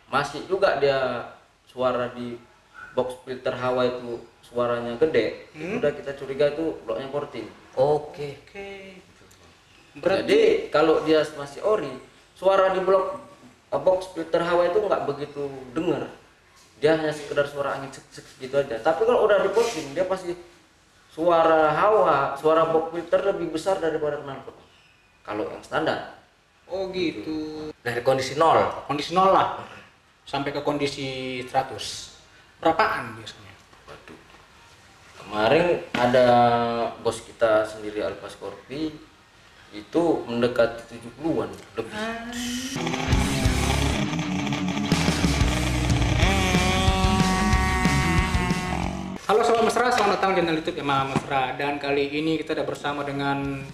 masih juga dia suara di box filter hawa itu suaranya gede, itu udah kita curiga itu bloknya korting. Oke. Jadi kalau dia masih ori, suara di blok box filter hawa itu nggak begitu dengar, dia hanya sekedar suara angin sek gitu aja. Tapi kalau udah di korting, dia pasti suara hawa, suara box filter lebih besar daripada knalpot kalau yang standar. Oh gitu. Dari kondisi nol. Kondisi nol lah sampai ke kondisi 100. Berapaan biasanya? Waduh. Kemarin ada bos kita sendiri Alfa Scorpi itu mendekati 70-an lebih. Halo Sobat Mesra, selamat datang di channel YouTube Yamaha Mesra. Dan kali ini kita ada bersama dengan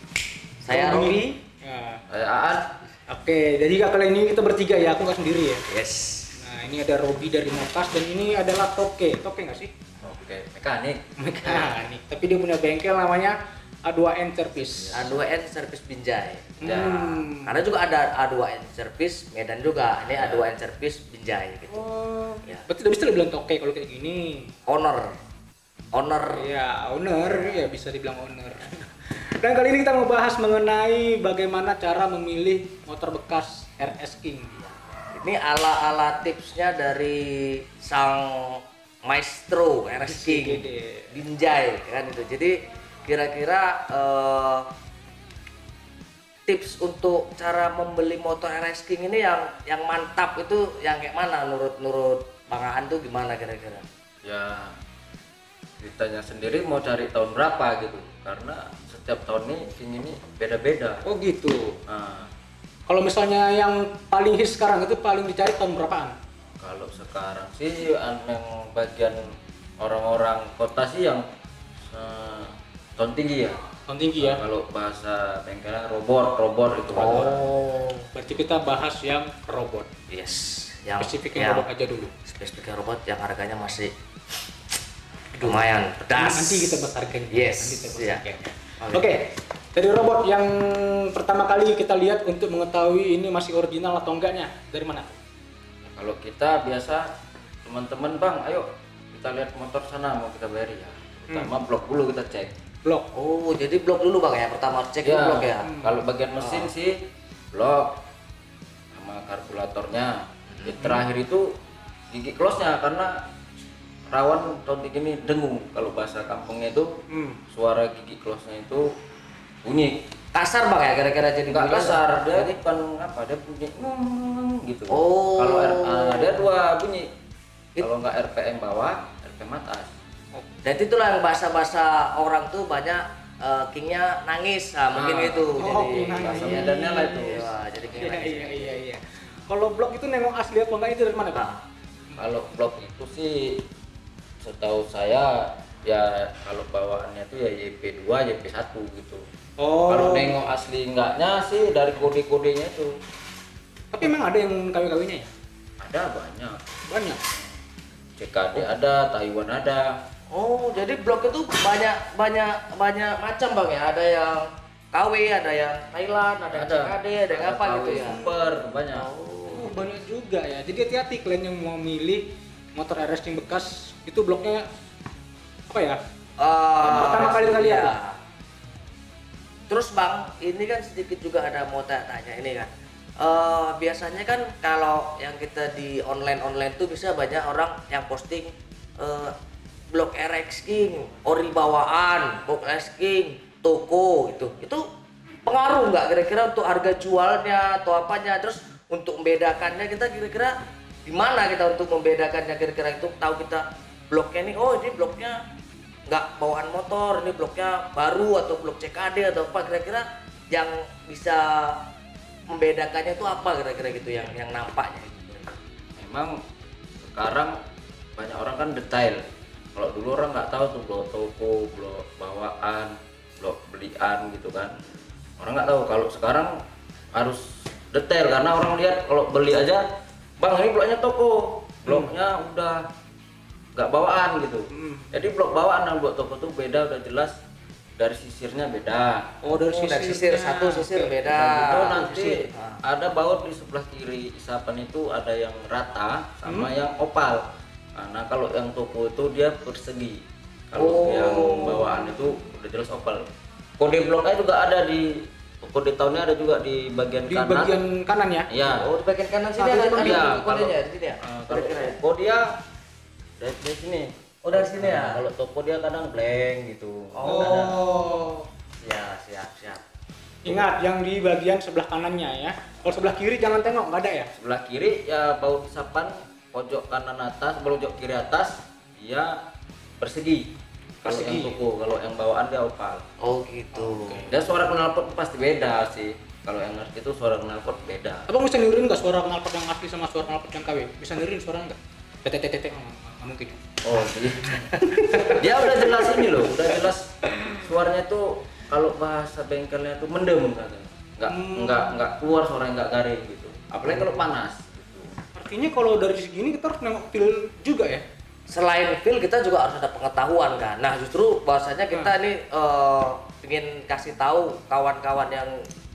Saya Robi. Ya. Saya Aan. Oke, jadi kali ini kita bertiga ya, aku nggak sendiri ya. Yes. Nah, ini ada Robi dari Mokas dan ini adalah Toke nggak sih? Oke, mekanik. Mekanik. Tapi dia punya bengkel namanya A2N Service. A2N Service Binjai. Ya. Karena juga ada A2N Service Medan juga. Ini A2N Service Binjai gitu. Oh, Ya. berarti udah bisa dibilang Toke kalau kayak gini. Owner. Ya, owner ya bisa dibilang owner. Dan kali ini kita mau bahas mengenai bagaimana cara memilih motor bekas RS King. Ini ala-ala tipsnya dari sang maestro RS King Gede. Binjai kan itu. Jadi kira-kira tips untuk cara membeli motor RS King ini yang mantap itu yang kayak mana menurut Bang Aan tuh gimana kira-kira? Ya ditanya sendiri mau cari tahun berapa gitu, karena setiap tahun ini beda-beda. Oh gitu. Nah, Kalau misalnya yang paling hits sekarang itu paling dicari tahun berapaan? kalau sekarang sih yang bagian orang-orang kota sih yang tahun tinggi ya. Tahun tinggi ya. Kalau bahasa bengkelnya robot itu kan orang. Oh, berarti kita bahas yang robot. Yes, yang Spesifiknya robot aja dulu. spesifik robot yang harganya masih lumayan pedas. Nanti kita bahas harganya. Yes, Nanti kita bahas iya. harganya. Oke, dari robot yang pertama kali kita lihat untuk mengetahui ini masih original atau enggaknya dari mana? Kalau kita biasa teman-teman, Bang, ayo kita lihat motor sana mau kita bayar ya. Pertama blok dulu kita cek. Blok. Oh, jadi blok dulu Bang ya, pertama cek dulu blok ya. Kalau bagian mesin sih blok sama karburatornya. Terakhir itu gigi close-nya, karena rawan tahun ini dengung. Kalau bahasa kampungnya itu suara gigi close-nya itu bunyi. Kasar Bang ya kira-kira jadi Enggak bunyi. kasar, dia bukan apa, dia bunyi gitu. Oh. Kalau dia dua bunyi. Kalau nggak RPM bawah, RPM atas. Dan itulah yang bahasa-bahasa orang tuh banyak Kingnya nangis, mungkin Ah. itu. Oh, King Jadi nangis. bahasa Medannya lah itu. Iya, jadi King Iya nangis. iya. Kalau blok itu nengok asli apa enggak itu dari mana, Pak? Nah, Kalau blok itu sih setahu saya ya kalau bawaannya itu ya YP2, YP1 gitu. Oh. Kalau nengok asli enggaknya sih dari kode-kodenya itu. Tapi emang ada yang KW-KW-nya ya? Ada banyak. Banyak. CKD ada, Taiwan ada. oh, jadi blok itu banyak macam Bang ya. Ada yang KW, ada yang Thailand, ada yang CKD, ada yang apa gitu ya. Super banyak. Oh, banyak juga ya. Jadi hati-hati kalian yang mau milih motor RS King bekas itu bloknya apa ya? Pertama kali kita lihat iya. lah. Terus Bang, ini kan sedikit juga ada mau tanya ini kan. Biasanya kan kalau yang kita di online tuh bisa banyak orang yang posting blok RX King, ori bawaan, blok RX King, toko gitu. Itu pengaruh nggak kira-kira untuk harga jualnya atau apanya? Terus untuk membedakannya kita kira-kira gimana kita untuk membedakannya kira-kira itu tahu kita bloknya nih, oh ini bloknya nggak bawaan motor, ini bloknya baru atau blok CKD atau apa, kira-kira yang bisa membedakannya itu apa kira-kira gitu yang nampaknya gitu. Memang sekarang banyak orang kan detail. Kalau dulu orang nggak tahu tuh blok toko, blok bawaan, blok belian gitu kan. Orang nggak tahu. Kalau sekarang harus detail karena orang lihat kalau beli aja, Bang ini bloknya toko, bloknya udah nggak bawaan gitu. Jadi blok bawaan dan blok toko tuh beda, udah jelas dari sisirnya beda. Oh, dari Dari sisir satu sisir beda. Dan itu nanti Sisir. ada baut di sebelah kiri isapan itu ada yang rata sama yang opal. Nah kalau yang toko itu dia persegi. Kalau yang bawaan itu udah jelas opal. Kode bloknya juga ada di kode tahunnya ada juga di bagian Di kanan. bagian kanan ya. Iya. Oh, di bagian kanan sini Tapi ada emang iya, kodenya di sini ya. Kalau Kira-kira ya? toko dia dari sini. Oh, dari sini ya. Kalau toko dia kadang blank gitu. Oh. Ya, siap. Ingat yang di bagian sebelah kanannya ya. Kalau sebelah kiri jangan tengok, nggak ada ya. Sebelah kiri ya baut isapan pojok kanan atas, pojok kiri atas dia persegi. Kalau Persegi. yang toko, kalau yang bawaan dia opal. Oh, gitu. Dan suara knalpot pasti beda sih. Kalau yang ngerti itu suara knalpot beda. Abang bisa niruin nggak suara knalpot yang asli sama suara knalpot yang KW? Bisa niruin suara nggak? Tete nggak mungkin. Oh, jadi dia udah jelas ini loh, udah jelas suaranya tuh kalau bahasa bengkelnya tuh mendem katanya. Nggak keluar suara yang nggak garing gitu. Apalagi kalau panas gitu. Artinya kalau dari segini kita harus nengok feel juga ya. Selain feel kita juga harus ada pengetahuan kan. Nah, justru bahwasanya kita ini ingin kasih tahu kawan-kawan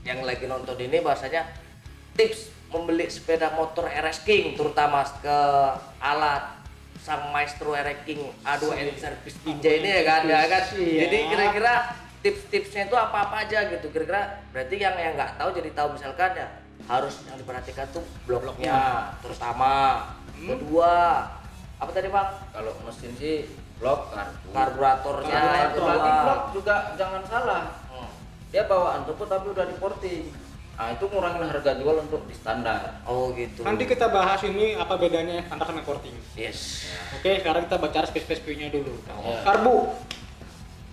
yang lagi nonton ini bahwasanya tips membeli sepeda motor RS King terutama ke alat sang maestro RS King A2N Service Ninja ini ya kan. Iya. Jadi kira-kira tips-tipsnya itu apa-apa aja gitu. Kira-kira berarti yang nggak tahu jadi tahu, misalkan ya harus yang diperhatikan tuh bloknya terutama. Kedua, apa tadi Bang? Kalau mesin sih blok Karburatornya itu Lagi dua. blok juga jangan salah. Dia bawaan toko tapi udah di porting. Nah itu ngurangin harga jual untuk di standar. Oh gitu. Nanti kita bahas ini apa bedanya standar sama porting. Yes. Oke, sekarang kita baca spesifikasinya dulu. Oh. Karbu.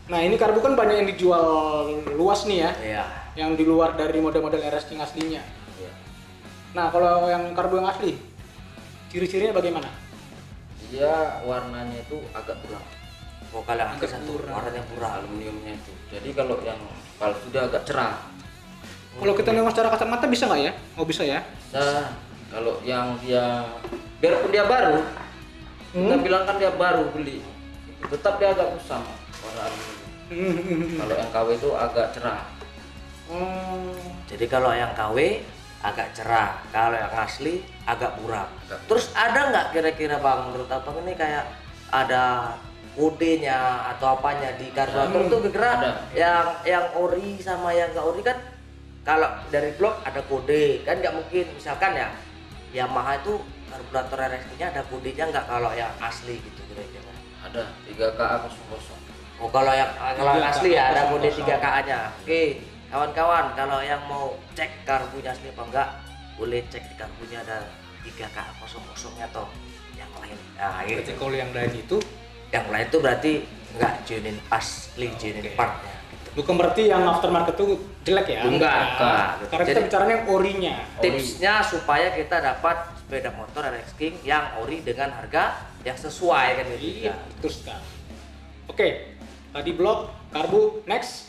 Nah, ini karbu kan banyak yang dijual luas nih ya. Iya. Yang di luar dari model-model RS King aslinya. Iya. Nah, kalau yang karbu yang asli, ciri-cirinya bagaimana? Dia warnanya itu agak buram. Oh, kalau yang Agak satu buram. warnanya buram. Aluminiumnya itu. Jadi kalau yang palsu dia agak cerah. Kalau kita nengok secara kasat mata bisa nggak ya? Oh bisa ya. Nah, kalau yang dia biarpun dia baru, kita bilang kan dia baru beli, tetap dia agak kusam warna aluminium. Kalau yang KW itu agak cerah. Oh. Jadi kalau yang KW agak cerah, kalau yang asli agak buram. Agak Terus ada nggak kira-kira Bang, menurut Abang ini kayak ada kodenya atau apanya di karburator tuh kira-kira ada. yang ori sama yang nggak ori kan, kalau dari blok ada kode kan, nggak mungkin misalkan ya Yamaha itu karburator RS-nya ada kodenya nggak kalau yang asli gitu kira-kira? Ada 3KA00. Oh kalau yang 3KA asli ya ada kode 00. 3KA-nya. Oke, kawan-kawan kalau yang mau cek karbunya asli apa enggak, boleh cek di karbunya ada 3KA00-nya atau yang lain. Nah, Berarti gitu. kalau yang lain itu Yang lain itu berarti enggak genuine asli, genuine Oke. partnya gitu. bukan berarti yang aftermarket itu jelek ya? Enggak. Karena kita Jadi- bicaranya yang orinya. Tipsnya supaya kita dapat sepeda motor RX King yang ori dengan harga yang sesuai kan gitu. Iya, betul sekali. Oke, tadi blok, karbu, next.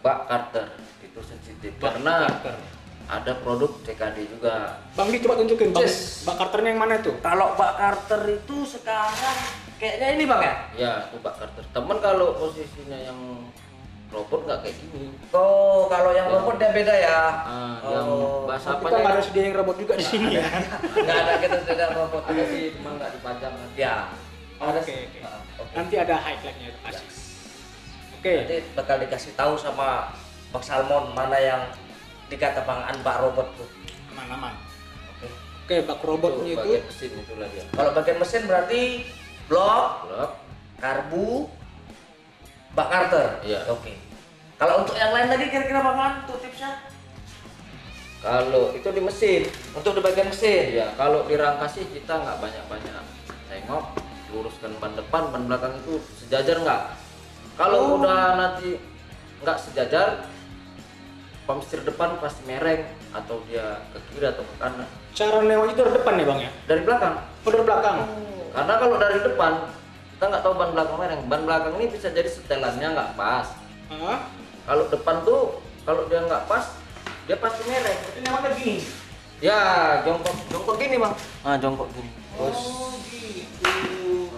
Bak Carter itu sensitif Bak karena Carter. ada produk CKD juga. Bang Di coba tunjukin bang, Yes. bak Carternya yang mana tuh? Kalau Bak Carter itu sekarang kayaknya ini Bang ya? Ya itu Bak Carter. Temen kalau posisinya yang robot nggak kayak gini. Oh, kalau yang Ya. robot dia beda ya. Yang Oh, bahasa Kita nggak ada apanya? sedia yang robot juga di sini ya. Nggak ada, kita sudah robot Ada sih, cuma nggak dipajang. ya. Ada Oke, sih. oke. Ah, oke. Nanti ada highlightnya itu asik. Oke, Nanti bakal dikasih tahu sama Bang Salmon mana yang dikata Bang Anbak robot tuh. aman-aman. Oke. Oke, bak robotnya Itu itu bagian mesin itulah dia. Kalau bagian mesin berarti blok, Blok. karbu, bak Carter. Iya. Oke. Kalau untuk yang lain lagi kira-kira Bang An tuh tipsnya? Kalau itu di mesin. Untuk di bagian mesin. Ya kalau di rangka sih kita nggak banyak-banyak tengok, luruskan ban depan, ban belakang itu sejajar nggak. Kalau udah nanti nggak sejajar, pamstir depan pasti mereng atau dia ke kiri atau ke kanan. cara nengok itu dari depan ya bang ya? Dari belakang. Oh dari belakang. Karena kalau dari depan kita nggak tahu ban belakang mereng. Ban belakang ini bisa jadi setelannya nggak pas. Hah? Kalau depan tuh kalau dia nggak pas, dia pasti mereng. Ini nengoknya gini. Ya jongkok gini bang. Nah jongkok gini. Oh gitu.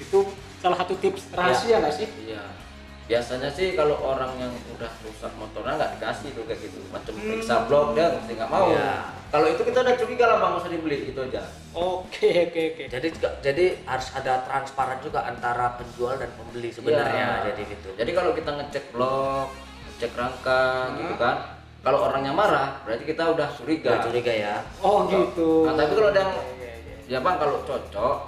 Itu salah satu tips rahasia nggak sih? Iya. Biasanya sih kalau orang yang udah rusak motornya nggak dikasih tuh kayak gitu, macam periksa blok dia mesti nggak mau. Iya. Kalau itu kita udah curiga lah bang, nggak usah dibeli itu aja. Oke. Jadi harus ada transparan juga antara penjual dan pembeli sebenarnya. Iya. Jadi gitu. Jadi kalau kita ngecek blok, ngecek rangka gitu kan, kalau orangnya marah berarti kita udah curiga. Udah curiga ya. Oh gitu. Nah, tapi kalau ada yang ya bang kalau cocok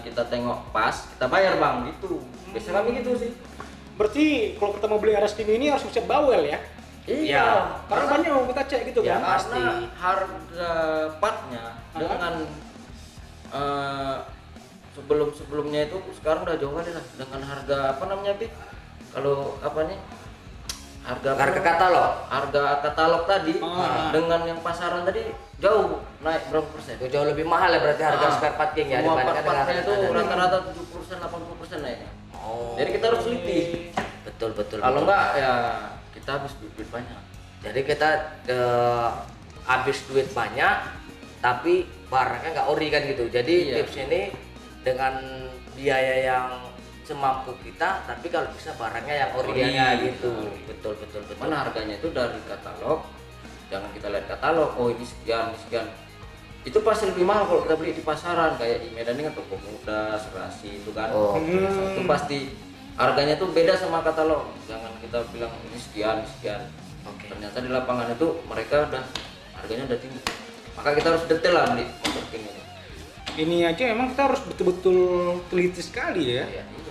kita tengok pas kita bayar bang gitu. Biasa kami gitu sih. Berarti kalau kita mau beli RS King ini harus bisa bawel ya? Iya. Karena banyak yang kita cek gitu Ya, kan? pasti. Karena harga partnya dengan sebelumnya itu sekarang udah jauh kali lah dengan harga apa namanya Bi? Kalau apa nih? Harga katalog. Harga katalog tadi dengan yang pasaran tadi jauh naik berapa persen? Itu jauh lebih mahal ya berarti harga spare part King ya Semua dibandingkan dengan part-partnya itu harga rata-rata 70% 80% naiknya. Oh. Jadi kita harus teliti. Betul. Kalau enggak ya kita habis duit banyak. Jadi kita habis duit banyak tapi barangnya nggak ori kan gitu. Jadi Iya. tips ini dengan biaya yang semampu kita, tapi kalau bisa barangnya yang orinya gitu. Betul. Mana harganya itu dari katalog, jangan kita lihat katalog, oh ini sekian, ini sekian. Itu pasti lebih mahal kalau kita beli di pasaran kayak di Medan ini kan Toko Muda, Serasi itu kan. Oh, Itu pasti harganya tuh beda sama katalog. Jangan kita bilang ini sekian, ini sekian. Oke. Ternyata di lapangan itu mereka udah harganya udah tinggi. Maka kita harus detail lah beli motor King ini. Ini aja emang kita harus betul-betul teliti sekali ya. Iya, itu.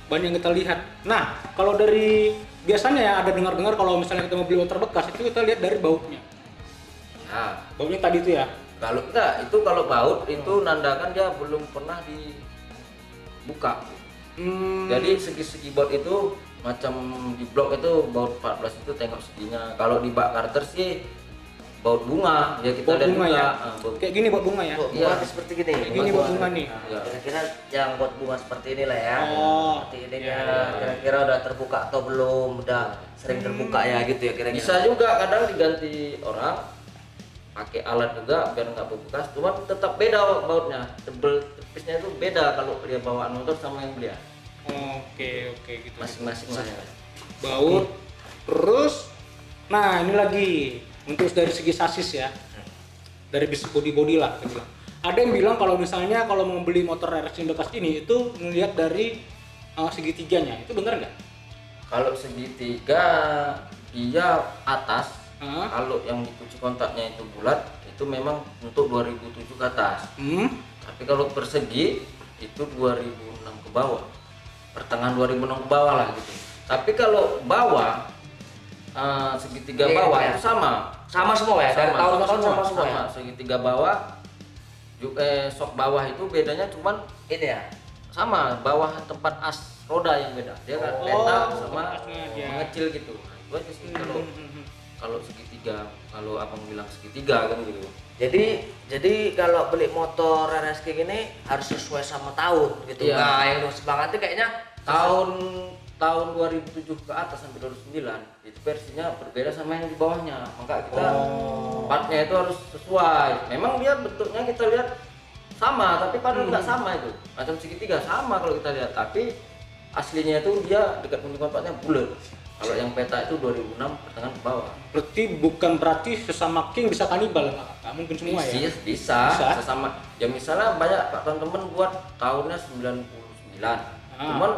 Banyak yang kita lihat. Nah, kalau dari biasanya ya ada dengar-dengar kalau misalnya kita mau beli motor bekas itu kita lihat dari bautnya. Ya, Bautnya tadi itu ya. kalau enggak itu kalau baut itu nandakan dia belum pernah dibuka. Jadi segi-segi baut itu macam di blok itu baut 14 itu tengok seginya. Kalau di bak karter sih baut bunga ya kita Baut lihat bunga juga. ya. Baut Kayak gini buat bunga ya. Buat Iya. bunga seperti gini. Gini buat bunga nih. Ya. Kira-kira yang buat bunga seperti inilah ya. Oh, Seperti ini iya, ya. iya. Kira-kira udah terbuka atau belum? Udah sering terbuka ya gitu ya kira-kira. Bisa juga kadang diganti orang pakai alat juga biar nggak bekas, cuman tetap beda bautnya, tebel tepisnya itu beda kalau dia bawaan motor sama yang beli. Oke gitu. Masing-masing lah ya. Baut. Terus nah, ini lagi untuk dari segi sasis ya. Dari bisi body lah kita bilang. Ada yang bilang kalau misalnya kalau mau beli motor RS bekas ini itu melihat dari segitiganya. Itu benar nggak? Kalau segitiga dia atas, Hah? kalau yang di kunci kontaknya itu bulat, itu memang untuk 2007 ke atas. Tapi kalau persegi itu 2006 ke bawah, pertengahan 2006 ke bawah lah gitu. Tapi kalau bawah segitiga Iya, bawah iya. itu sama. Sama semua ya. Dari tahun ke tahun sama semua ya. Segitiga bawah, sok bawah itu bedanya cuman Ini ya. sama bawah tempat as roda yang beda. Dia kan Oh, letak sama asnya dia. mengecil gitu. Nah, itu aja sih kalau segitiga, kalau abang bilang segitiga kan gitu. Jadi kalau beli motor RS King ini harus sesuai sama tahun gitu. Iya. Nah, yang semangat itu kayaknya tahun 2007 ke atas sampai 2009 itu versinya berbeda sama yang di bawahnya, maka kita partnya itu harus sesuai. Memang dia bentuknya kita lihat sama tapi padahal nggak sama. Itu macam segitiga sama kalau kita lihat, tapi aslinya itu dia dekat kunci kontaknya bulat. Kalau yang peta itu 2006 pertengahan ke bawah. Berarti sesama King bisa kanibal, nggak mungkin semua ya? Bisa sesama. Ya misalnya banyak pak teman-teman buat tahunnya 99, cuman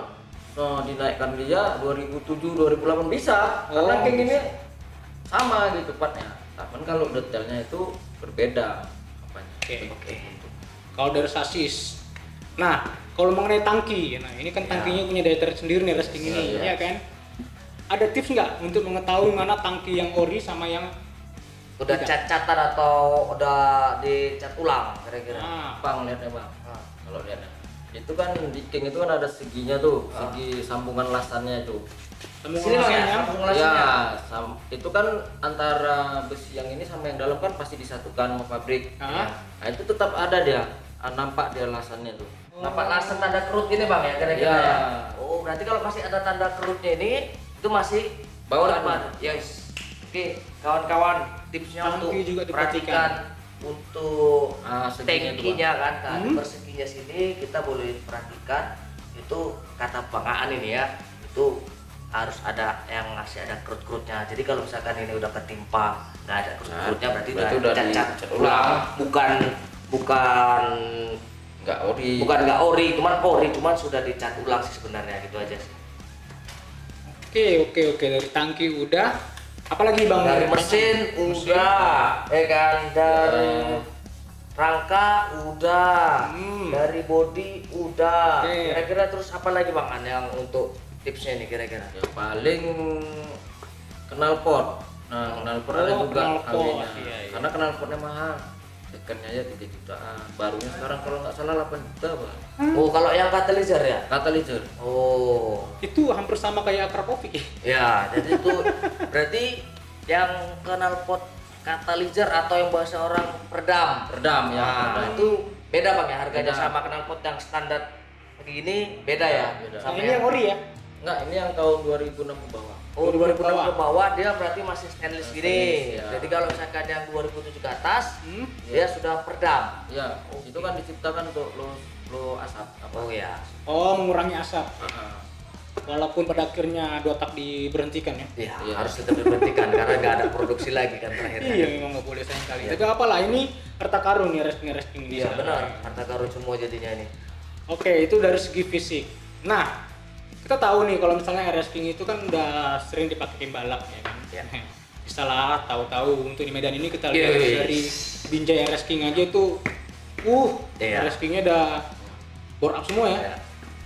dinaikkan dia 2007 2008 bisa. Karena King ini sama gitu partnya. Tapi kalau detailnya itu berbeda apanya. Oke. Kalau dari sasis, nah kalau mengenai tangki, nah ini kan tangkinya punya daya tarik sendiri nih RS King ini, Iya. ya kan? Ada tips nggak untuk mengetahui mana tangki yang ori sama yang udah tidak? cat-catan atau udah dicat ulang kira-kira. Bang lihatnya bang. Kalau lihatnya itu kan di King itu kan ada seginya tuh, segi sambungan lasannya itu. Sini bang ya, sambung langsung ya. Itu kan antara besi yang ini sama yang dalam kan pasti disatukan sama pabrik. Nah itu tetap ada dia, nampak dia lasannya tuh. Nampak lasan tanda kerut ini bang ya kira-kira Ya. ya. Oh berarti kalau masih ada tanda kerutnya ini itu masih Bawaan. Yes. Oke kawan-kawan, tipsnya Tangki untuk juga perhatikan untuk seginya itu, tangkinya kan, perseginya sini kita boleh perhatikan itu kata bangaan ini ya. itu harus ada yang ngasih ada kerut-kerutnya. Jadi kalau misalkan ini udah ketimpa nggak ada kerut-kerutnya berarti berarti udah cacat dicat ulang. Bukan nggak ori, cuman sudah dicat ulang sih sebenarnya, gitu aja sih. Oke, dari tangki udah. Apalagi Bang? Dari mesin udah, kan, dari rangka udah, dari body udah. Oke. Kira-kira terus apa lagi Bang yang untuk tipsnya nih kira-kira? Ya paling knalpot. Nah, knalpot ada juga knalpot, harganya. iya. Karena knalpotnya mahal. Secondnya aja 3 jutaan. Barunya sekarang kalau nggak salah 8 juta, Bang. Oh, kalau yang catalyzer ya? Catalyzer. Oh. Itu hampir sama kayak Akrapovic ya? Ya, jadi itu berarti yang knalpot catalyzer atau yang bahasa orang peredam. Redam ya. Nah, redam. itu beda Bang ya harganya Beda. sama knalpot yang standar begini beda ya? Beda. Sama Ini yang ori ya? Enggak, ini yang tahun 2006 ke bawah. Oh, 2006 bawah. ke bawah dia berarti masih stainless gini. Stainless, ya. Jadi kalau misalkan yang 2007 ke atas, Hmm? dia sudah peredam. Ya, itu kan diciptakan untuk lo asap apa? Oh ya. Oh, mengurangi asap. Ah, Walaupun pada akhirnya 2 tak diberhentikan ya? Iya, Iya. harus tetap diberhentikan karena nggak ada produksi lagi kan terakhir. Iya, memang nggak boleh sayang kali. Iya. Tapi apalah, ini harta karun nih resting ini. Iya, benar. Harta karun semua jadinya ini. Oke, itu dari segi fisik. Nah, kita tahu nih kalau misalnya RS King itu kan udah sering dipakai tim balap ya kan. Iya. Bisa lah, tahu-tahu untuk di Medan ini kita lihat Yes. dari Binjai RS King aja itu Iya. RS King-nya udah bore up semua ya. Ya.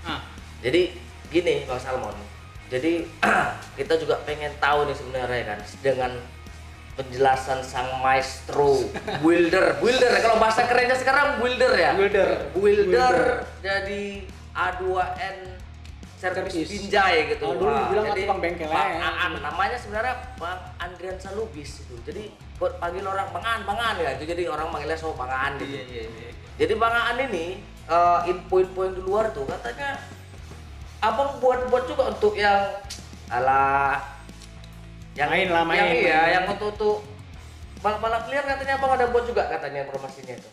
Nah, Jadi gini Bang Salmon. Jadi kita juga pengen tahu nih sebenarnya kan dengan penjelasan sang maestro builder kalau bahasa kerennya sekarang builder ya. Builder. Jadi A2N servis Servis. Binjai gitu. Oh, dulu Wah, bilang jadi tukang bengkel Bang ya. Aan namanya sebenarnya Bang Andrian Salubis itu. Jadi buat panggil orang Bang Aan ya itu, jadi orang manggilnya so Bang Aan gitu. iya. Jadi Bang Aan ini info-info yang di luar tuh katanya abang buat juga untuk yang Main lah, main. yang iya yang untuk balap liar katanya abang ada buat juga katanya informasinya itu.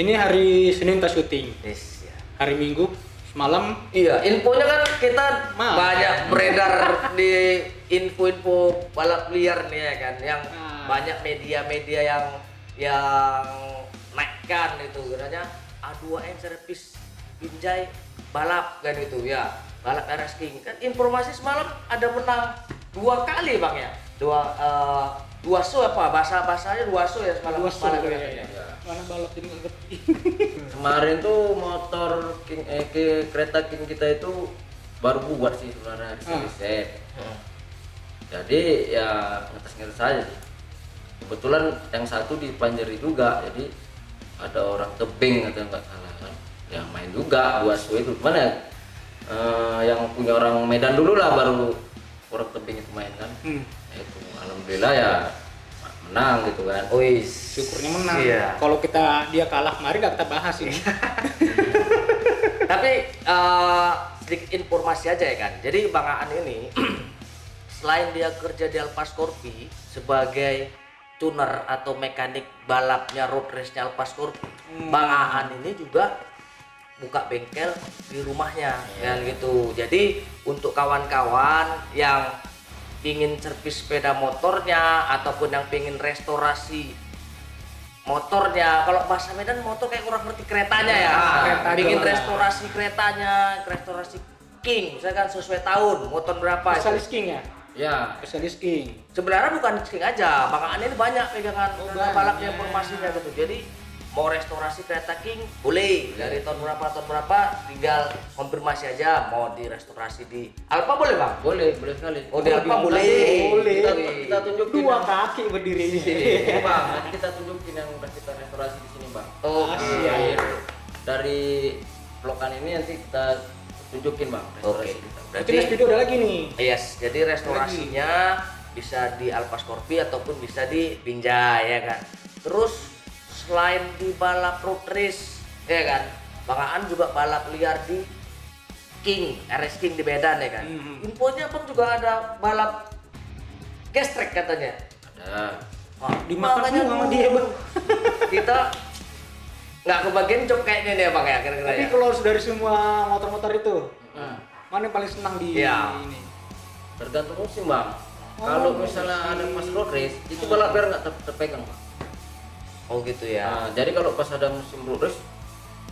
Ini hari Senin kita syuting. Yes, ya. Hari Minggu semalam Iya, infonya kan kita Mal. banyak beredar di info-info balap liar nih ya kan, yang banyak media-media yang naikkan itu katanya A2N servis Binjai balap kan itu ya, balap RS King kan informasi semalam ada menang 2 kali Bang ya, dua show apa bahasanya 2 show ya semalam. Dua show, Semalam iya, ya. iya. Mana balap ini nggak ngerti. Kemarin tuh motor kereta King kita itu baru buat sih sebenarnya di set. Jadi ya ngetes aja sih. Kebetulan yang satu di Panjeri juga, jadi ada orang tebing atau nggak salah kan, yang main juga buat show itu. Mana yang punya orang Medan dulu lah, baru orang tebing itu main kan. Ya itu alhamdulillah ya menang gitu kan. Wih, Syukurnya menang. Iya. Kalau dia kalah kemarin nggak kita bahas ini. Tapi sedikit informasi aja ya kan. Jadi Bang Aan ini selain dia kerja di Alphas Corpi sebagai tuner atau mekanik balapnya road race-nya Alphas Corpi, Bang Aan ini juga buka bengkel di rumahnya kan gitu. Jadi untuk kawan-kawan yang ingin servis sepeda motornya ataupun yang pengen restorasi motornya, kalau bahasa Medan motor kayak kurang ngerti keretanya ya, kereta ingin doang. restorasi keretanya, restorasi King misalkan sesuai tahun motor berapa itu. Spesialis King ya? Ya, Spesialis King. Sebenarnya bukan King aja, Bang Aan ini banyak pegangan banyak. balapnya informasinya gitu. Jadi mau restorasi kereta King boleh dari tahun berapa tinggal konfirmasi aja mau direstorasi di Alfa boleh Bang? boleh sekali. Oh di Alfa boleh. Boleh. Kita tunjukin 2 kaki berdiri. Ini Bang, nanti kita tunjukin yang udah kita restorasi di sini Bang. Oh Iya. Dari vlogan ini nanti kita tunjukin Bang restorasi Oke. kita. Berarti next video ada lagi nih. Yes, jadi restorasinya bisa di Alfa Scorpio ataupun bisa di Binjai ya kan. Terus selain di balap road race ya kan, Bang Aan juga balap liar di King, RS King di Medan ya kan. Infonya Bang juga ada balap gas track katanya. Ada. Wah, Dimakan makanya semua sama dulu dia, Bang. Kita nggak kebagian job kayaknya nih ya Bang ya kira-kira Tapi ya. kalau dari semua motor-motor itu, Mana yang paling senang di Iya. ini? Tergantung musim bang. Oh, Kalau misalnya ada pas road race, itu balap liar nggak terpegang bang. Oh gitu ya. Nah, jadi kalau pas ada musim road race,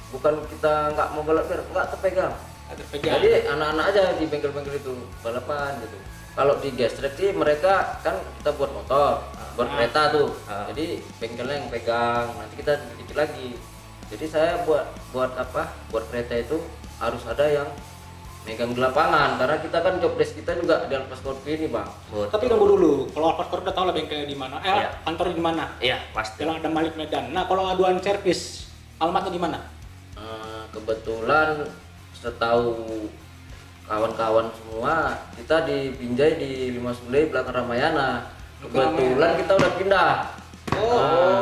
bukan kita nggak mau balap liar, nggak terpegang. Nggak terpegang. Jadi anak-anak aja di bengkel-bengkel itu balapan gitu. Kalau di gas track sih mereka kan kita buat motor, buat kereta tuh. Jadi bengkelnya yang pegang, nanti kita dikit lagi. Jadi saya buat apa? Buat kereta itu harus ada yang megang di lapangan karena kita kan job desk kita juga di Alfa Scorpio ini bang. Tapi tunggu dulu, kalau Alfa Scorpio udah tahu lah bengkelnya di mana, Iya. kantornya di mana? Iya pasti. Jalan Adam Malik Medan. Nah, kalau aduan servis, alamatnya di mana? Kebetulan setahu kawan-kawan semua kita di Binjai di Lima Sule belakang Ramayana. Kebetulan kita udah pindah.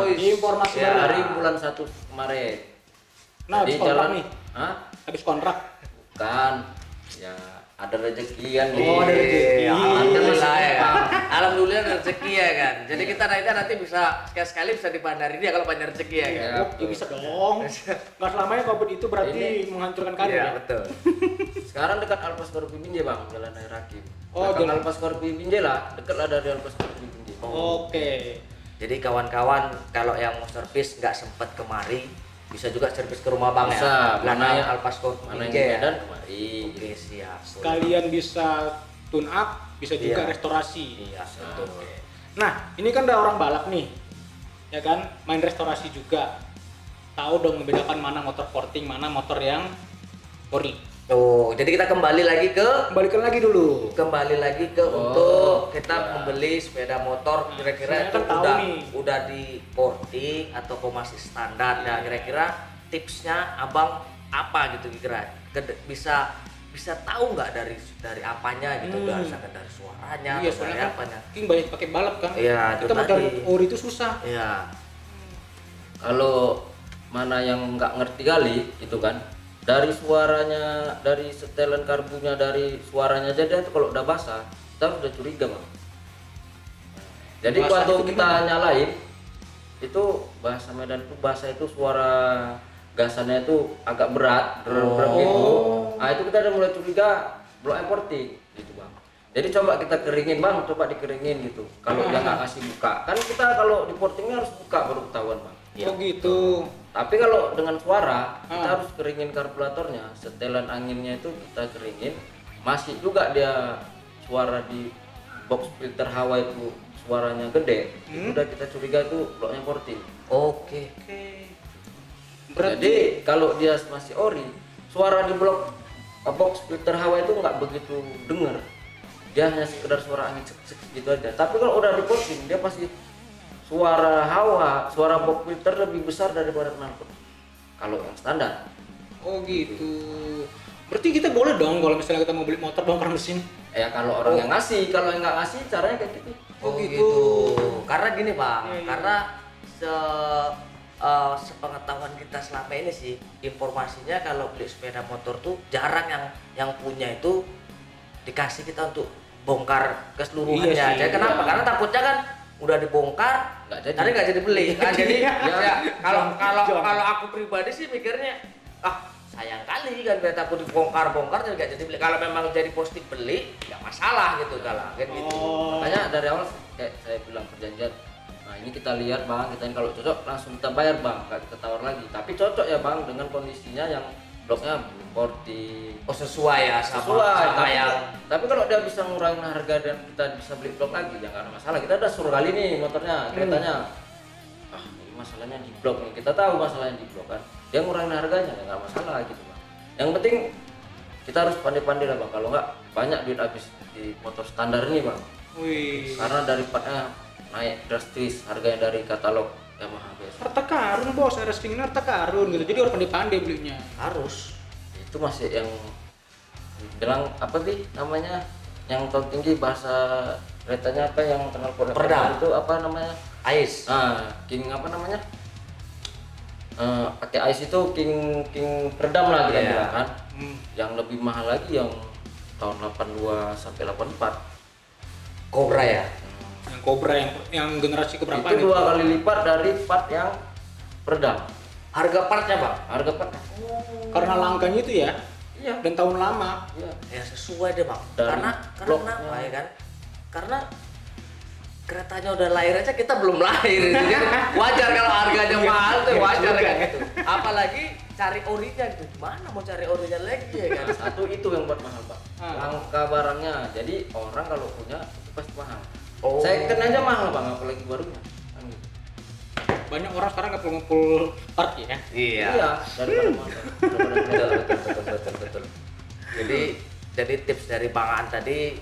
Ini informasi Ya. baru. Dari bulan 1 kemarin. Nah, habis kontrak nih. Hah? Habis kontrak. Bukan. Ya ada rezeki kan nih. Oh, ada rezeki. Iya, alhamdulillah ya. Iya. Alhamdulillah ada rezeki ya kan. Jadi kita nanti bisa sekali-sekali bisa dipandari dia kalau banyak rezeki ya kan. Iya. Oh, ya bisa dong. Nggak selamanya COVID itu berarti menghancurkan karir Iya ya. betul. Sekarang dekat Alfa Scorpio Binjai bang, Jalan Air Hakim. Oh, Belakang jalan- Alfa Scorpio Binjai lah, dekat lah dari Alfa Scorpio Binjai. Oke. Jadi kawan-kawan kalau yang mau servis nggak sempat kemari bisa juga servis ke rumah bang Bisa, ya. mana Belakang yang- Alfa Scorpio Mana yang Binjai di ya. Medan kemari. Oke siap. Sekalian bisa tune up, bisa juga Iya. restorasi. Iya betul. Nah, ini kan udah orang balap nih. Ya kan, main restorasi juga. Tahu dong membedakan mana motor porting, mana motor yang ori. Tuh, jadi kita kembali lagi ke Kembalikan lagi dulu. untuk kita membeli sepeda motor kira-kira sebenarnya itu kan tahu nih. udah di porting atau kok masih standar ya kira-kira tipsnya abang apa gitu kira bisa tahu nggak dari apanya gitu misalkan dari suaranya Iya, atau dari soalnya kan apanya King banyak pakai balap kan. Iya, Kita itu mau tadi. cari ori itu susah. ya Kalau mana yang nggak ngerti kali itu kan dari suaranya, dari setelan karbunya, dari suaranya aja itu kalau udah basah kita udah curiga bang. Jadi Basah waktu itu kita gimana? nyalain itu bahasa Medan itu basah itu suara gasannya itu agak berat berat gitu. Nah itu kita udah mulai curiga blow importing gitu bang. Jadi coba kita keringin bang, coba dikeringin gitu. Kalau dia nggak kasih buka, kan kita kalau di portingnya harus buka baru ketahuan bang. Oh gitu. Tapi kalau dengan suara kita harus keringin karburatornya, setelan anginnya itu kita keringin, masih juga dia suara di box filter hawa itu suaranya gede, itu udah kita curiga itu bloknya porting. oke Jadi kalau dia masih ori, suara di blok box filter hawa itu nggak begitu denger, dia hanya sekedar suara angin cek gitu aja. Tapi kalau udah di porting dia pasti suara hawa, suara box filter lebih besar daripada knalpot. Kalau yang standar. Oh gitu. Berarti kita boleh dong kalau misalnya kita mau beli motor bongkar mesin. Ya kalau orang yang ngasih, kalau yang nggak ngasih caranya kayak gitu. Oh gitu. Karena gini bang, karena sepengetahuan kita selama ini sih informasinya kalau beli sepeda motor tuh jarang yang punya itu dikasih kita untuk bongkar keseluruhannya. Iya sih, Jadi kenapa? iya. Karena takutnya kan udah dibongkar, Nggak jadi. tapi nggak jadi beli. Kan jadi ya, kalau Jom. kalau aku pribadi sih mikirnya sayang kali kan kereta aku dibongkar jadi nggak jadi beli. Kalau memang jadi posting beli, nggak masalah gitu kalau kan gitu. Oh. Makanya dari awal kayak saya bilang perjanjian. Nah ini kita lihat bang, kita kalau cocok langsung kita bayar bang, nggak kita tawar lagi. Tapi cocok ya bang dengan kondisinya yang bloknya belum porting. Oh sesuai ya sama Tapi, yang tapi kalau dia bisa ngurangin harga dan kita bisa beli blok lagi ya nggak ada masalah. Kita udah suruh kali nih motornya, keretanya. Ini masalahnya di blok nih. Kita tahu masalahnya di blok kan. Dia ngurangin harganya ya nggak masalah gitu bang. Yang penting kita harus pandai-pandai lah bang. Kalau nggak banyak duit habis di motor standar ini bang. Wih. Karena daripada naik drastis harganya dari katalog Yamaha biasa. Harta karun bos, RS King ini harta karun gitu. Jadi orang pandai-pandai belinya. harus Itu masih yang bilang apa sih namanya yang tahun tinggi bahasa keretanya apa yang kenal Perdam. itu apa namanya ais. king apa namanya pakai ice itu king peredam lah kita Iya. bilang kan Hmm. yang lebih mahal lagi yang tahun 82 sampai 84 Cobra ya. Yang Cobra yang generasi keberapa itu nih? 2 kali lipat dari part yang peredam Harga partnya bang. harga part Karena langkanya itu ya. Iya. dan tahun lama. Iya. Ya sesuai deh bang. Dari Karena bloknya. kenapa ya kan? Karena keretanya udah lahir aja kita belum lahir gitu kan. Wajar kalau harganya Iya, mahal tuh iya wajar juga kan ya. gitu. Apalagi cari orinya gitu. Gimana mau cari orinya lagi ya kan? Satu itu yang buat mahal pak, langka barangnya. Jadi orang kalau punya itu pasti mahal. Oh. Second aja mahal bang, apalagi barunya. Kan gitu. Banyak orang sekarang nggak ngumpul part ya. Iya. Iya, daripada mahal. Betul. Jadi tips dari Bang Aan tadi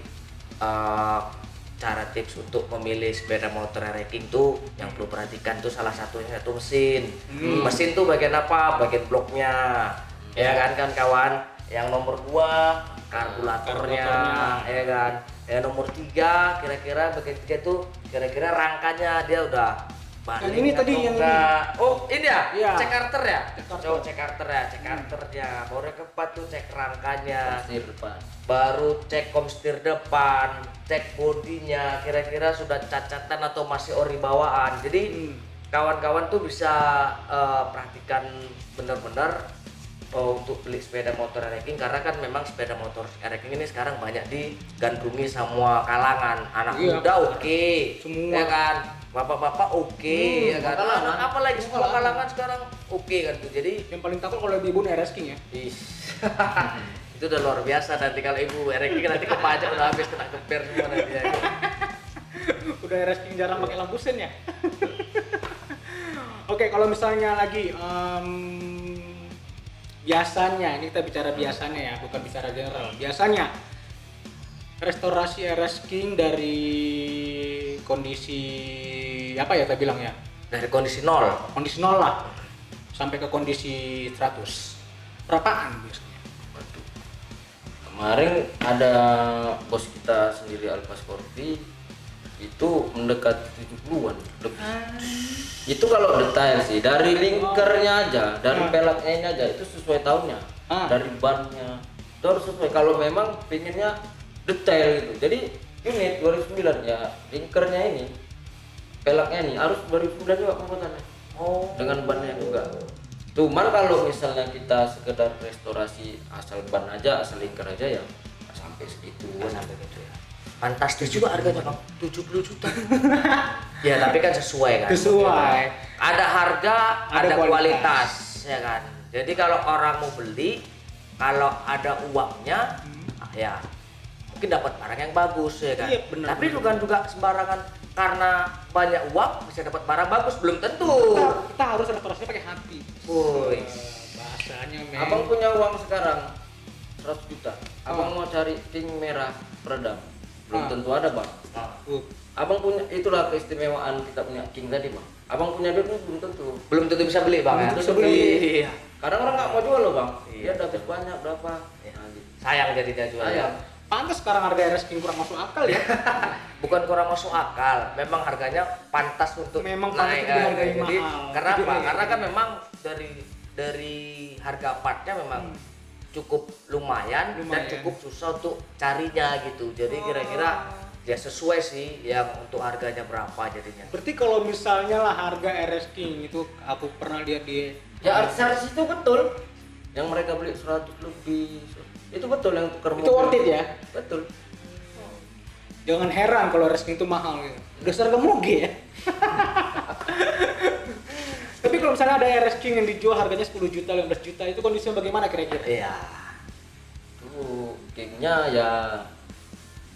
cara tips untuk memilih sepeda motor racing tuh yang perlu perhatikan tuh salah satunya itu mesin. Mesin tuh bagian apa? Bagian bloknya. Ya kan kawan. Yang nomor 2 karburatornya, ya kan. Yang nomor 3 kira-kira bagian 3 tuh kira-kira rangkanya dia udah balik. Yang ini tadi, atau yang enggak. Oh, ini ya? Iya. Cek karter ya? Cek karter. Coba cek karter ya, cek karternya. Baru yang keempat tuh cek rangkanya. Pasir depan. Baru cek komstir depan, cek bodinya, kira-kira sudah cacatan atau masih ori bawaan. Jadi kawan-kawan tuh bisa perhatikan benar-benar untuk beli sepeda motor racing, karena kan memang sepeda motor racing ini sekarang banyak digandrungi semua kalangan. Anak Iya. muda oke, Semua. ya kan, bapak-bapak oke, ya kan. kalangan. Apalagi semua Kalangan. kalangan sekarang oke kan tuh. Jadi Yang paling takut kalau ibu nih RS King ya. itu udah luar biasa. Nanti kalau ibu racing nanti kepajak udah habis kena geber semua nanti ya. Udah RS King jarang pakai lampu sen ya. Oke, kalau misalnya lagi biasanya, ini kita bicara biasanya ya, bukan bicara general. Biasanya restorasi RS King dari kondisi apa ya kita bilang ya? Dari kondisi nol. Kondisi 0 lah sampai ke kondisi 100. Berapaan biasanya? Waduh. Kemarin ada bos kita sendiri Alfa Scorpi itu mendekati 70-an lebih. Itu kalau detail sih, dari linkernya aja, dari peleknya ini aja itu sesuai tahunnya. Dari bannya itu harus sesuai. Kalau memang pinginnya detail gitu. Jadi unit 2009 ya, linkernya ini, peleknya ini harus 2009 juga pembuatannya. Oh. Dengan bannya juga. Cuman kalau misalnya kita sekedar restorasi asal ban aja, asal linker aja ya nggak sampai segitu. Sampai gitu ya. Fantastis juga harganya bang, 70 juta. Ya tapi kan sesuai kan. Sesuai. Ada harga, Ada ada kualitas. kualitas, ya kan. Jadi kalau orang mau beli, kalau ada uangnya, ya mungkin dapat barang yang bagus ya kan. Iya, benar, Tapi benar. bukan juga sembarangan karena banyak uang bisa dapat barang bagus, belum tentu. Kita harus restorasinya pakai hati. Woi. Bahasanya men. Abang punya uang sekarang 100 juta. Abang mau cari pink merah peredam. Belum tentu ada bang. Abang punya, itulah keistimewaan kita punya King tadi bang. Abang punya duit belum tentu. Belum tentu bisa beli bang ya. Belum tentu beli. Iya. Kadang orang nggak mau jual loh bang. Iya, Dia dapat banyak berapa? Iya. Nah, gitu. Sayang jadinya jual. Sayang. Pantes sekarang harga RS King kurang masuk akal ya. Bukan kurang masuk akal, memang harganya pantas untuk Memang pantas naik. untuk dihargai Jadi mahal. kenapa? Karena kan memang dari harga partnya memang cukup lumayan dan Lumayan. cukup susah untuk carinya gitu. Jadi kira-kira ya sesuai sih yang untuk harganya berapa jadinya. Berarti kalau misalnya lah harga RS King itu aku pernah lihat di Ya artis-artis itu betul. Yang mereka beli 100 lebih. Itu betul yang tukar itu worth it ya. Betul. Jangan heran kalau RS King itu mahal gitu. Udah harga moge ya. Tapi kalau misalnya ada RS King yang dijual harganya 10 juta, 15 juta, itu kondisinya bagaimana kira-kira? Iya. Tuh Kingnya ya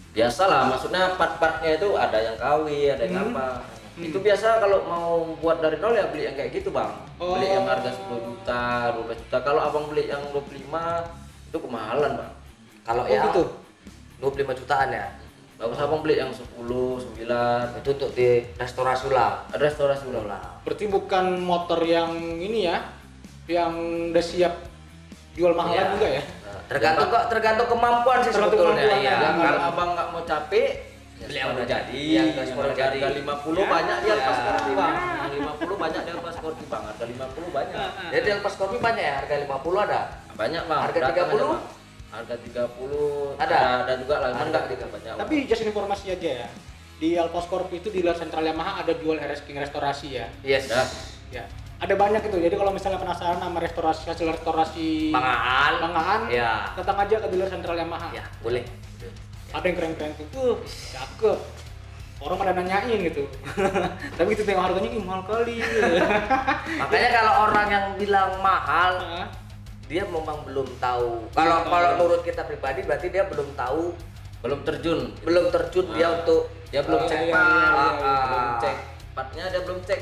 biasalah, maksudnya part-partnya itu ada yang KW, ada yang apa. Itu biasa kalau mau buat dari nol ya beli yang kayak gitu bang. Beli yang harga 10 juta, 12 juta. Kalau abang beli yang 25 itu kemahalan bang. Kalau Oh, ya gitu? 25 jutaan ya. Bagus abang beli yang 10, 9. Itu untuk di restorasi ulang. Restorasi ulang. Berarti bukan motor yang ini ya, yang udah siap jual mahalan Iya. juga ya? Tergantung kemampuan sih Tergantung sebetulnya. kemampuan, Iya. ya. Kalau abang nggak mau capek, Beli yang udah jadi, Yang yang harga jadi. harga 50 Ya. banyak di Alfa Ya. Scorpio bang. Yang 50 banyak di Alfa Scorpio bang. Harga 50 banyak. Jadi Alfa Scorpio banyak ya, harga 50 ada. Banyak bang. Harga Datang 30? aja, Bang. Harga 30 Ada? Ada juga lah. Ada. Enggak juga banyak. Tapi just informasi aja ya. Di Alfa Scorpio itu di dealer sentral Yamaha ada jual RS King restorasi ya. Yes. Ya. Ya. ada banyak itu. Jadi kalau misalnya penasaran sama hasil restorasi Bang Aan. Ya. datang aja ke dealer sentral Yamaha. Ya, boleh. Ada yang keren-keren tuh, cakep. Orang pada nanyain gitu. Tapi itu tengok harganya mahal kali. Makanya kalau orang yang bilang mahal, dia memang belum tahu. Kalau menurut kita pribadi berarti dia belum tahu, belum terjun dia untuk dia belum cek iya, belum cek partnya, dia belum cek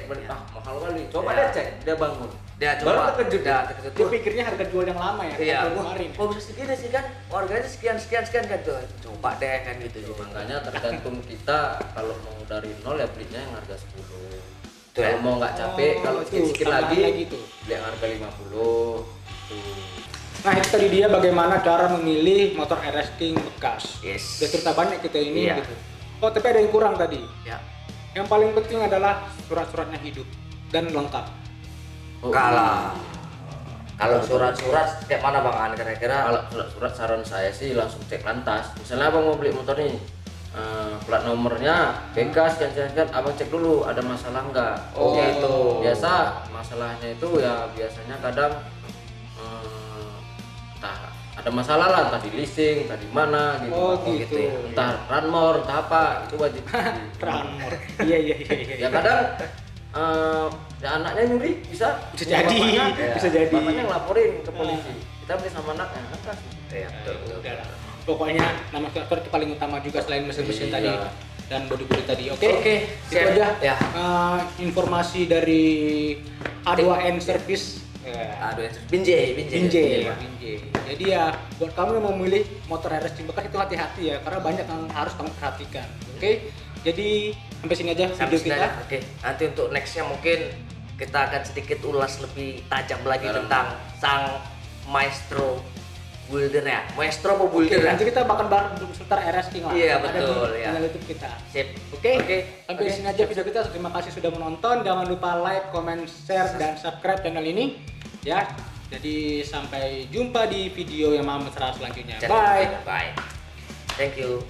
mahal kali, coba Iya. dia cek, dia bangun, dia baru coba terkejut. dia Dia pikirnya harga jual yang lama ya, Iya. kemarin. Oh bisa segini sih kan, harganya sekian kan tuh. Coba deh kan gitu. Makanya tergantung kita, kalau mau dari nol ya belinya yang harga 10. Tuh ya. Kalau mau nggak capek, kalau itu, sedikit tambahan lagi lagi tuh. beli yang harga 50 tuh. Nah itu tadi dia bagaimana cara memilih motor RS King bekas. Yes. Udah cerita banyak kita ini Iya. gitu. Oh tapi ada yang kurang tadi. Ya. Yang paling penting adalah surat-suratnya hidup dan lengkap. Oh, Kalau surat-surat kayak mana Bang An kira-kira? kalau surat saran saya sih langsung cek lantas. Misalnya abang mau beli motor nih, plat nomornya bengkas sekian, abang cek dulu ada masalah nggak. Oh, Ya, gitu. biasa masalahnya itu ya biasanya kadang entah ada masalah lah, entah di leasing, entah di mana gitu. Oh, gitu ya. Entah runmore, entah apa, itu wajib. Ranmor. Iya. Ya kadang ya anaknya nyuri bisa jadi, bapaknya, bisa jadi. bapaknya ngelaporin ke polisi, kita beli sama anaknya kan. Iya, betul. Udah lah. Pokoknya nama starter itu paling utama juga selain mesin-mesin Iya. tadi dan bodi-bodi tadi. Oke. Oke, Itu siap. aja Ya. informasi dari A2N Service. Aduh, Binjai. Binjai. Jadi ya buat kamu yang mau memilih motor RS King bekas itu hati-hati ya karena banyak yang harus kamu perhatikan. Oke. Jadi sampai sini aja Sampai video sini kita. aja. Oke, nanti untuk nextnya mungkin kita akan sedikit ulas lebih tajam lagi tentang sang maestro builder ya. Maestro apa Oke, builder ya? nanti kita bakal bahas seputar RS King lah. Iya, Ada betul, di ya. channel YouTube kita. Sip. Oke. Oke. Sampai sini aja video kita. Terima kasih sudah menonton. Jangan lupa like, comment, share dan subscribe channel ini. Ya. Jadi sampai jumpa di video yang mesra selanjutnya. Bye. Bye. Thank you.